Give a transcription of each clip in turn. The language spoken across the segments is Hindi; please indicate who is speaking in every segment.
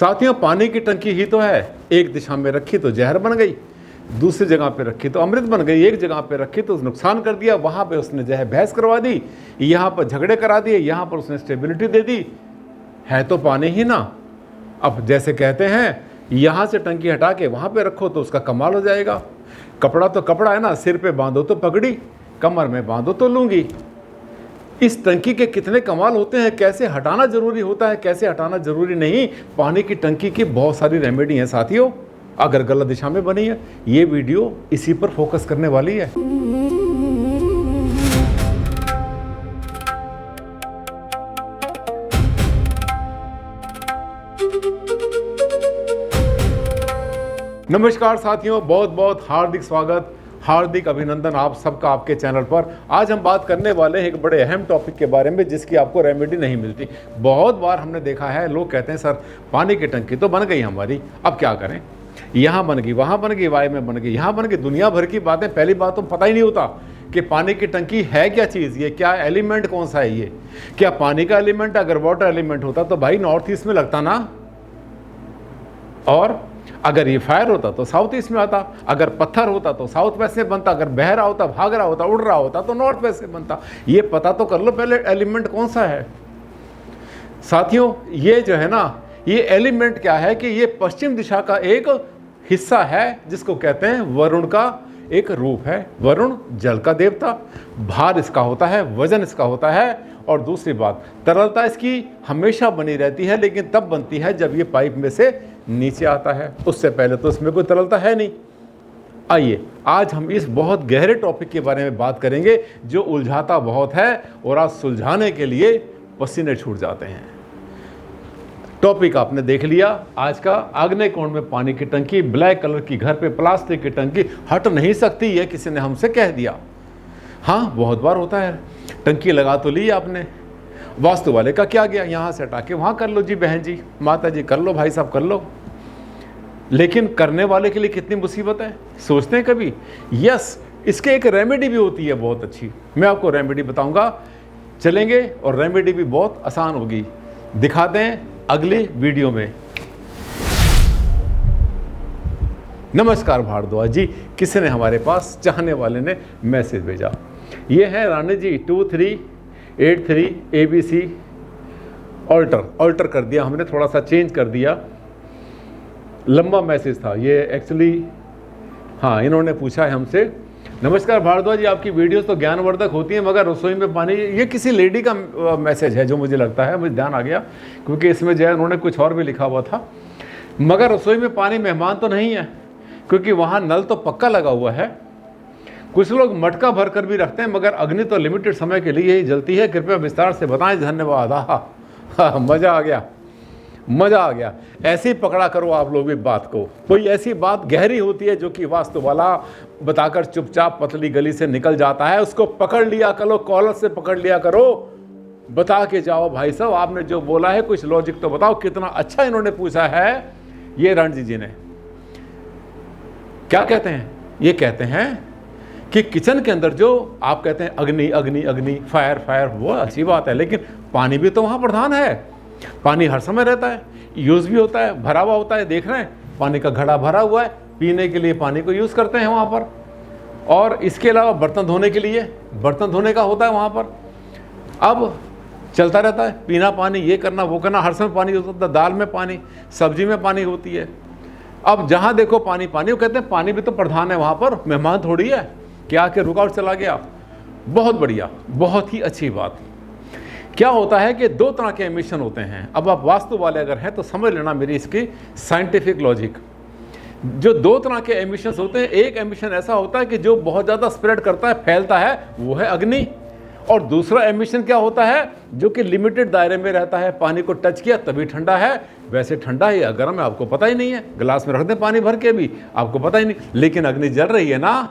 Speaker 1: साथियों, पानी की टंकी ही तो है। एक दिशा में रखी तो जहर बन गई, दूसरी जगह पे रखी तो अमृत बन गई। एक जगह पे रखी तो नुकसान कर दिया, वहां पे उसने जो है बहस करवा दी, यहाँ पर झगड़े करा दिए, यहाँ पर उसने स्टेबिलिटी दे दी। है तो पानी ही ना। अब जैसे कहते हैं, यहाँ से टंकी हटा के वहाँ पे रखो तो उसका कमाल हो जाएगा। कपड़ा तो कपड़ा है ना, सिर पे बांधो तो पगड़ी, कमर में बांधो तो लूंगी। इस टंकी के कितने कमाल होते हैं, कैसे हटाना जरूरी होता है, कैसे हटाना जरूरी नहीं। पानी की टंकी की बहुत सारी रेमेडी हैं साथियों, अगर गलत दिशा में बनी है। ये वीडियो इसी पर फोकस करने वाली है। नमस्कार साथियों, बहुत बहुत हार्दिक स्वागत, हार्दिक अभिनंदन आप सबका आपके चैनल पर। आज हम बात करने वाले हैं एक बड़े अहम टॉपिक के बारे में, जिसकी आपको रेमेडी नहीं मिलती। बहुत बार हमने देखा है, लोग कहते हैं सर पानी की टंकी तो बन गई हमारी, अब क्या करें। यहाँ बन गई, वहाँ बन गई, वाई में बन गई, यहाँ बन गई, दुनिया भर की बातें। पहली बात तो पता ही नहीं होता कि पानी की टंकी है क्या चीज़, ये क्या एलिमेंट कौन सा है, ये क्या पानी का एलिमेंट। अगर वाटर एलिमेंट होता तो भाई नॉर्थ ईस्ट में लगता ना, और अगर ये फायर होता तो साउथ ईस्ट में आता, अगर पत्थर होता तो साउथ वेस्ट में बनता, अगर बह रहा होता, भाग रहा होता, उड़ रहा होता तो नॉर्थ वेस्ट में बनता। ये पता तो कर लो पहले एलिमेंट कौन सा है। साथियों, ये जो है ना, ये एलिमेंट क्या है कि ये पश्चिम दिशा का एक हिस्सा है, जिसको कहते हैं वरुण का एक रूप है। वरुण जल का देवता, भार इसका होता है, वजन इसका होता है। और दूसरी बात, तरलता इसकी हमेशा बनी रहती है, लेकिन तब बनती है जब ये पाइप में से नीचे आता है। उससे पहले तो इसमें कोई तरलता है नहीं। आइए आज हम इस बहुत गहरे टॉपिक के बारे में बात करेंगे, जो उलझाता बहुत है और आज सुलझाने के लिए पसीने छूट जाते हैं। टॉपिक आपने देख लिया आज का, आग्नेय कोण में पानी की टंकी, ब्लैक कलर की घर पे प्लास्टिक की टंकी हट नहीं सकती, ये किसी ने हमसे कह दिया। हाँ, बहुत बार होता है। टंकी लगा तो ली आपने, वास्तु वाले का क्या गया, यहाँ से हटा के वहाँ कर लो जी, बहन जी, माता जी कर लो, भाई साहब कर लो। लेकिन करने वाले के लिए कितनी मुसीबत है, सोचते हैं कभी। यस, इसके एक रेमेडी भी होती है बहुत अच्छी, मैं आपको रेमेडी बताऊंगा, चलेंगे, और रेमेडी भी बहुत आसान होगी, दिखाते हैं अगली वीडियो में। नमस्कार भारद्वाज जी, किसी ने हमारे पास, चाहने वाले ने मैसेज भेजा। ये है रानी जी 2383 ABC ऑल्टर कर दिया हमने, थोड़ा सा चेंज कर दिया, लंबा मैसेज था ये एक्चुअली। हाँ, इन्होंने पूछा है हमसे, नमस्कार भारद्वाज जी, आपकी वीडियोस तो ज्ञानवर्धक होती हैं, मगर रसोई में पानी। ये किसी लेडी का मैसेज है जो मुझे लगता है, मुझे ध्यान आ गया, क्योंकि इसमें जो है उन्होंने कुछ और भी लिखा हुआ था। मगर रसोई में पानी मेहमान तो नहीं है, क्योंकि वहाँ नल तो पक्का लगा हुआ है। कुछ लोग मटका भर कर भी रखते हैं, मगर अग्नि तो लिमिटेड समय के लिए ही जलती है। कृपया विस्तार से बताएं, धन्यवाद। हाँ, मज़ा आ गया, मज़ा आ गया। ऐसे ही पकड़ा करो आप लोग भी बात को। कोई ऐसी बात गहरी होती है जो कि वास्तु वाला बताकर चुपचाप पतली गली से निकल जाता है, उसको पकड़ लिया करो, कॉलर से पकड़ लिया करो, बता के जाओ भाई साहब आपने जो बोला है कुछ लॉजिक तो बताओ। कितना अच्छा इन्होंने पूछा है ये रणजी जी ने। क्या कहते हैं, ये कहते हैं कि किचन के अंदर जो आप कहते हैं अग्नि अग्नि अग्नि, फायर फायर, वो अच्छी बात है, लेकिन पानी भी तो वहाँ प्रधान है। पानी हर समय रहता है, यूज़ भी होता है, भरा हुआ होता है। देख रहे हैं पानी का घड़ा भरा हुआ है, पीने के लिए पानी को यूज़ करते हैं वहाँ पर, और इसके अलावा बर्तन धोने के लिए, बर्तन धोने का होता है वहाँ पर। अब चलता रहता है, पीना पानी, ये करना वो करना, हर समय पानी होता है। दाल में पानी, सब्जी में पानी होती है। अब जहाँ देखो पानी पानी, वो कहते हैं पानी भी तो प्रधान है वहाँ पर, मेहमान थोड़ी है कि आके रुकावट चला गया। बहुत बढ़िया, बहुत ही अच्छी बात। क्या होता है कि दो तरह के एमिशन होते हैं। अब आप वास्तु वाले अगर हैं तो समझ लेना मेरी इसकी साइंटिफिक लॉजिक। जो दो तरह के एमिशंस होते हैं, एक एमिशन ऐसा होता है कि जो बहुत ज़्यादा स्प्रेड करता है, फैलता है, वो है अग्नि। और दूसरा एमिशन क्या होता है, जो कि लिमिटेड दायरे में रहता है, पानी को टच किया तभी ठंडा है, वैसे ठंडा है या गर्म है आपको पता ही नहीं है। गिलास में रख दें पानी भर के भी, आपको पता ही नहीं, लेकिन अग्नि जल रही है ना,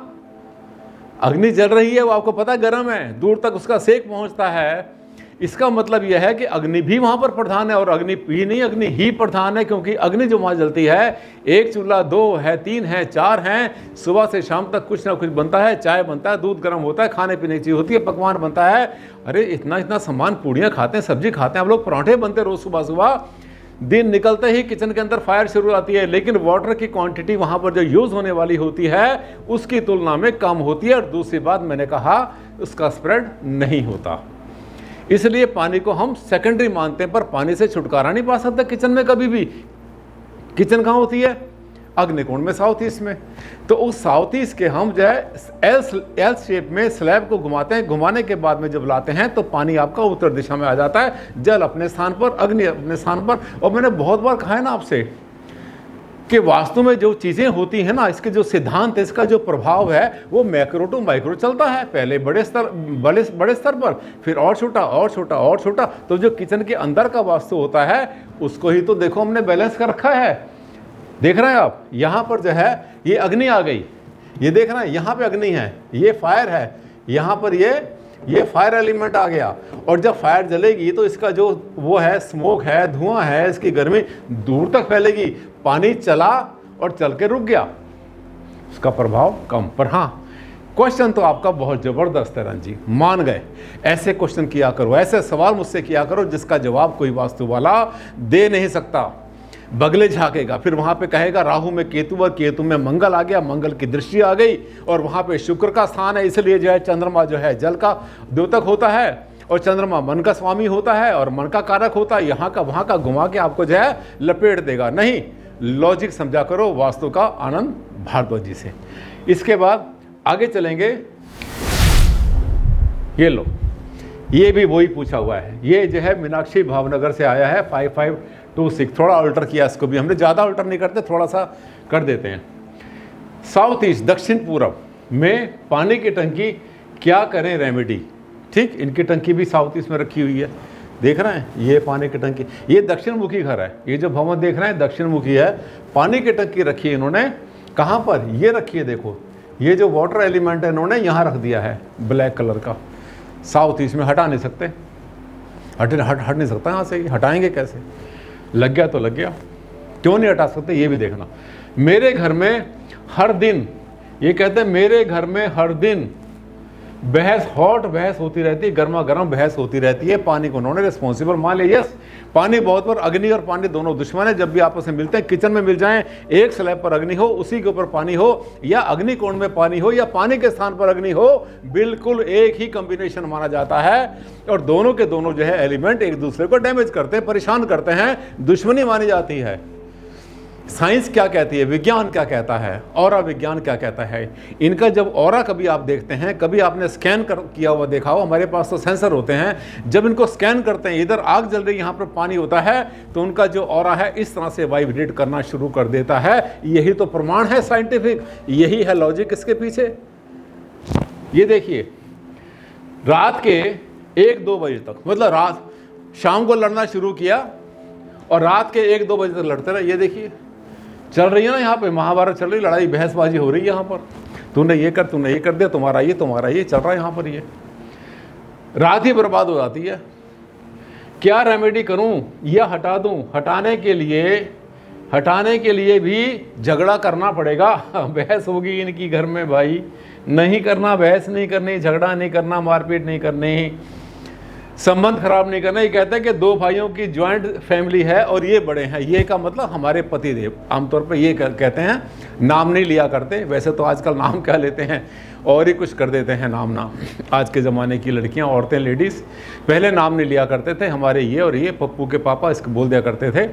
Speaker 1: अग्नि जल रही है, वो आपको पता है गर्म है, दूर तक उसका सेक पहुंचता है। इसका मतलब यह है कि अग्नि भी वहां पर प्रधान है, और अग्नि भी नहीं, अग्नि ही प्रधान है, क्योंकि अग्नि जो वहां जलती है, एक चूल्हा, दो है, तीन है, चार हैं, सुबह से शाम तक कुछ ना कुछ बनता है, चाय बनता है, दूध गर्म होता है, खाने पीने की चीज़ होती है, पकवान बनता है। अरे इतना इतना सामान, पूड़ियाँ खाते हैं, सब्जी खाते हैं, हम लोग पराठे बनते हैं रोज़ सुबह सुबह। दिन निकलते ही किचन के अंदर फायर शुरू आती है, लेकिन वाटर की क्वांटिटी वहाँ पर जो यूज़ होने वाली होती है उसकी तुलना में कम होती है। और दूसरी बात मैंने कहा, उसका स्प्रेड नहीं होता। इसलिए पानी को हम सेकेंडरी मानते हैं, पर पानी से छुटकारा नहीं पा सकते किचन में कभी भी। किचन कहाँ होती है? अग्निकोण में, साउथ ईस्ट में। तो उस साउथ ईस्ट के हम जो है एल शेप में स्लैब को घुमाते हैं। घुमाने के बाद में जब लाते हैं तो पानी आपका उत्तर दिशा में आ जाता है, जल अपने स्थान पर, अग्नि अपने स्थान पर। और मैंने बहुत बार कहा है ना आपसे कि वास्तु में जो चीज़ें होती हैं ना, इसके जो सिद्धांत है, इसका जो प्रभाव है वो मैक्रो टू माइक्रो चलता है। पहले बड़े स्तर पर, फिर और छोटा और छोटा और छोटा। तो जो किचन के अंदर का वास्तु होता है उसको ही तो देखो हमने बैलेंस कर रखा है। देख रहे हैं आप, यहाँ पर जो है ये अग्नि आ गई, ये देख रहे हैं यहाँ पे अग्नि है, ये फायर है, यहाँ पर ये फायर एलिमेंट आ गया। और जब फायर जलेगी तो इसका जो वो है स्मोक है, धुआं है, इसकी गर्मी दूर तक फैलेगी। पानी चला और चल के रुक गया, उसका प्रभाव कम। पर हाँ, क्वेश्चन तो आपका बहुत ज़बरदस्त है रंजी, मान गए। ऐसे क्वेश्चन किया करो, ऐसे सवाल मुझसे किया करो जिसका जवाब कोई वास्तु वाला दे नहीं सकता। बगले झाकेगा, फिर वहाँ पे कहेगा राहु में केतु और केतु में मंगल आ गया, मंगल की दृष्टि आ गई, और वहाँ पे शुक्र का स्थान है, इसलिए जो है चंद्रमा जो है जल का द्योतक होता है, और चंद्रमा मन का स्वामी होता है और मन का कारक होता है। यहाँ का वहाँ का घुमा के आपको जो है लपेट देगा। नहीं, लॉजिक समझा करो वास्तु का। आनंद भारद्वाज जी से। इसके बाद आगे चलेंगे। ये लो, ये भी वही पूछा हुआ है। ये जो है मीनाक्षी भावनगर से आया है, 5526। थोड़ा अल्टर किया इसको भी हमने, ज़्यादा अल्टर नहीं करते, थोड़ा सा कर देते हैं। साउथ ईस्ट, दक्षिण पूर्व में पानी की टंकी क्या करें रेमेडी? ठीक, इनकी टंकी भी साउथ ईस्ट में रखी हुई है, देख रहे हैं, ये पानी की टंकी। ये दक्षिण मुखी घर है, ये जो भवन देख रहे हैं दक्षिण मुखी है। पानी की टंकी रखी है इन्होंने, कहाँ पर? ये रखी है, देखो ये जो वाटर एलिमेंट है इन्होंने यहाँ रख दिया है, ब्लैक कलर का। साउथ ईस्ट में हटा नहीं सकते, हट नहीं सकता यहाँ से, हटाएंगे कैसे? लग गया तो लग गया, क्यों नहीं हटा सकते ये भी देखना। मेरे घर में हर दिन, ये कहते हैं मेरे घर में हर दिन बहस, हॉट बहस होती रहती है, गर्मा गर्म बहस होती रहती है। पानी को उन्होंने रिस्पॉन्सिबल मान लिया। यस, पानी बहुत बार, अग्नि और पानी दोनों दुश्मन है। जब भी आपस में मिलते हैं, किचन में मिल जाएं, एक स्लैब पर अग्नि हो, उसी के ऊपर पानी हो, या अग्नि कोण में पानी हो, या पानी के स्थान पर अग्नि हो, बिल्कुल एक ही कॉम्बिनेशन माना जाता है। और दोनों के दोनों जो है एलिमेंट एक दूसरे को डैमेज करते हैं, परेशान करते हैं, दुश्मनी मानी जाती है। साइंस क्या कहती है, विज्ञान क्या कहता है, ऑरा विज्ञान क्या कहता है? इनका जब ऑरा कभी आप देखते हैं, कभी आपने स्कैन किया हुआ देखा हो, हमारे पास तो सेंसर होते हैं, जब इनको स्कैन करते हैं, इधर आग जल रही, यहाँ पर पानी होता है, तो उनका जो ऑरा है इस तरह से वाइब्रेट करना शुरू कर देता है। यही तो प्रमाण है साइंटिफिक, यही है लॉजिक इसके पीछे। ये देखिए, रात के 1-2 बजे तक, मतलब रात, शाम को लड़ना शुरू किया और रात के 1-2 बजे तक लड़ते रहे। ये देखिए, चल रही है ना यहाँ पे महाभारत चल रही, लड़ाई बहसबाजी हो रही है यहाँ पर, तूने ये कर दिया, तुम्हारा ये चल रहा है यहाँ पर। ये रात ही बर्बाद हो जाती है। क्या रेमेडी करूँ या हटा दूँ? हटाने के लिए भी झगड़ा करना पड़ेगा। बहस होगी इनकी घर में भाई, नहीं करना, बहस नहीं करनी, झगड़ा नहीं करना, मारपीट नहीं करनी, संबंध खराब नहीं करना। ये कहते हैं कि 2 भाइयों की ज्वाइंट फैमिली है और ये बड़े हैं। ये का मतलब हमारे पति देव, आमतौर पे ये कहते हैं, नाम नहीं लिया करते। वैसे तो आजकल नाम क्या लेते हैं, और ही कुछ कर देते हैं नाम। आज के ज़माने की लड़कियां, औरतें, लेडीज़ पहले नाम नहीं लिया करते थे, हमारे ये और ये पप्पू के पापा इसको बोल दिया करते थे।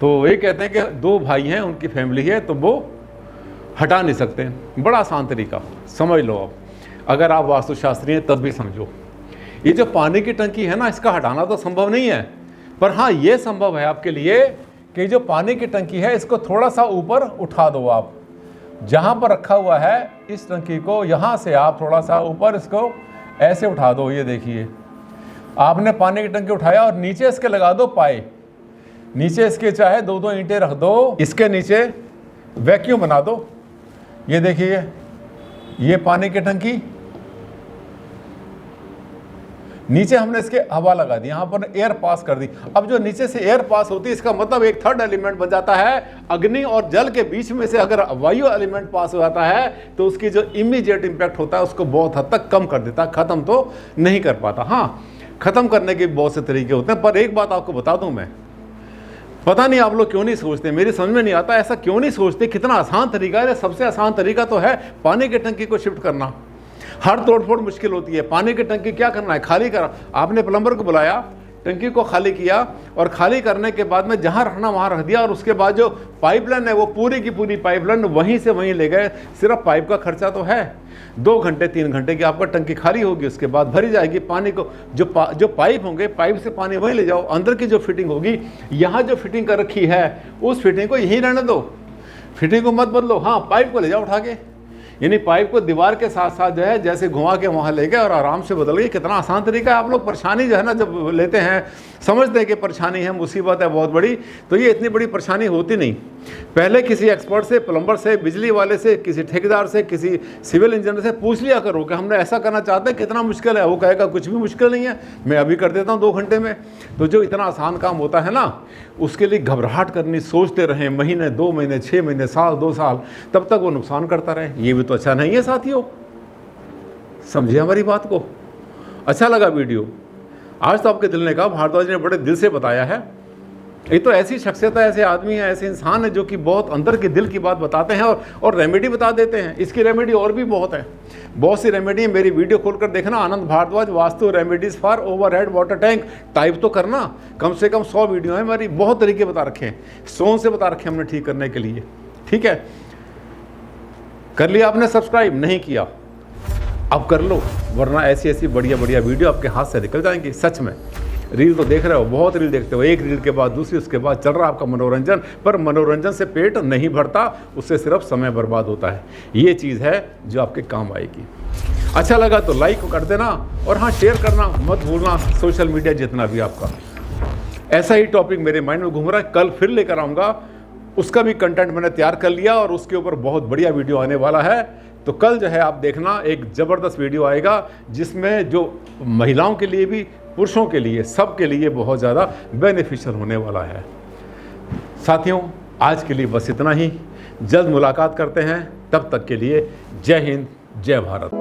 Speaker 1: तो ये कहते हैं कि 2 भाई हैं, उनकी फैमिली है, तो वो हटा नहीं सकते। बड़ा आसान तरीका, समझ लो आप, अगर आप वास्तुशास्त्री हैं तब भी समझो। ये जो पानी की टंकी है ना, इसका हटाना तो संभव नहीं है, पर हाँ ये संभव है आपके लिए कि जो पानी की टंकी है इसको थोड़ा सा ऊपर उठा दो। आप जहाँ पर रखा हुआ है इस टंकी को, यहाँ से आप थोड़ा सा ऊपर इसको ऐसे उठा दो। ये देखिए, आपने पानी की टंकी उठाया और नीचे इसके लगा दो पाए, नीचे इसके चाहे 2-2 ईंटें रख दो, इसके नीचे वैक्यूम बना दो। ये देखिए, ये पानी की टंकी, नीचे हमने इसके हवा लगा दी, यहाँ पर एयर पास कर दी। अब जो नीचे से एयर पास होती है, इसका मतलब एक थर्ड एलिमेंट बन जाता है। अग्नि और जल के बीच में से अगर वायु एलिमेंट पास हो जाता है तो उसकी जो इमीडिएट इम्पैक्ट होता है उसको बहुत हद तक कम कर देता है, ख़त्म तो नहीं कर पाता। हाँ, ख़त्म करने के बहुत से तरीके होते हैं, पर एक बात आपको बता दूँ मैं, पता नहीं आप लोग क्यों नहीं सोचते, मेरी समझ में नहीं आता ऐसा क्यों नहीं सोचते। कितना आसान तरीका है, सबसे आसान तरीका तो है पानी की टंकी को शिफ्ट करना। हर तोड़फोड़ मुश्किल होती है। पानी की टंकी क्या करना है, खाली करा। आपने प्लम्बर को बुलाया, टंकी को खाली किया और खाली करने के बाद में जहाँ रखना वहाँ रख दिया, और उसके बाद जो पाइपलाइन है वो पूरी की पूरी पाइपलाइन वहीं से वहीं ले गए। सिर्फ पाइप का खर्चा तो है, 2 घंटे 3 घंटे की आपका टंकी खाली होगी, उसके बाद भरी जाएगी। पानी को जो पाइप होंगे, पाइप से पानी वहीं ले जाओ। अंदर की जो फिटिंग होगी, यहाँ जो फिटिंग कर रखी है उस फिटिंग को यहीं रहने दो, फिटिंग को मत बदलो। हाँ, पाइप को ले जाओ उठा के, यानी पाइप को दीवार के साथ साथ जो है जैसे घुमा के वहाँ ले गए और आराम से बदल गए। कितना आसान तरीका है। आप लोग परेशानी जो है ना जब लेते हैं, समझते हैं कि परेशानी है, मुसीबत है बहुत बड़ी, तो ये इतनी बड़ी परेशानी होती नहीं। पहले किसी एक्सपर्ट से, प्लम्बर से, बिजली वाले से, किसी ठेकेदार से, किसी सिविल इंजीनियर से पूछ लिया करो कि हमने ऐसा करना चाहते हैं, कितना मुश्किल है। वो कहेगा कुछ भी मुश्किल नहीं है, मैं अभी कर देता हूँ 2 घंटे में। तो जो इतना आसान काम होता है ना, उसके लिए घबराहट करनी, सोचते रहें महीने 2 महीने 6 महीने साल 2 साल, तब तक वो नुकसान करता रहे, ये भी तो अच्छा नहीं है साथियों। समझिए हमारी बात को। अच्छा लगा वीडियो, आज तो आपके दिल ने कहा, भारद्वाज ने बड़े दिल से बताया है। ये तो ऐसी शख्सियत है, ऐसे आदमी है, ऐसे इंसान है जो कि बहुत अंदर के दिल की बात बताते हैं और रेमेडी बता देते हैं। इसकी रेमेडी और भी बहुत है, बहुत सी रेमेडी है। मेरी वीडियो खोलकर देखना, Anand Bhardwaj vastu remedies for overhead water tank, type तो करना। कम से कम 100 वीडियो है मेरी, बहुत तरीके बता रखे हैं, स्टोन से बता रखे हैं हमने ठीक करने के लिए। ठीक है, कर लिया आपने सब्सक्राइब, नहीं किया अब कर लो, वरना ऐसी ऐसी बढ़िया बढ़िया वीडियो आपके हाथ से निकल जाएंगी। सच में रील तो देख रहे हो, बहुत रील देखते हो, एक रील के बाद दूसरी, उसके बाद चल रहा आपका मनोरंजन। पर मनोरंजन से पेट नहीं भरता, उससे सिर्फ समय बर्बाद होता है। ये चीज़ है जो आपके काम आएगी। अच्छा लगा तो लाइक कर देना, और हाँ, शेयर करना मत भूलना, सोशल मीडिया जितना भी आपका। ऐसा ही टॉपिक मेरे माइंड में घूम रहा है, कल फिर लेकर आऊँगा। उसका भी कंटेंट मैंने तैयार कर लिया और उसके ऊपर बहुत बढ़िया वीडियो आने वाला है। तो कल जो है आप देखना, एक ज़बरदस्त वीडियो आएगा जिसमें जो महिलाओं के लिए भी, पुरुषों के लिए, सब के लिए बहुत ज़्यादा बेनिफिशियल होने वाला है। साथियों, आज के लिए बस इतना ही। जल्द मुलाकात करते हैं, तब तक के लिए जय हिंद, जय भारत।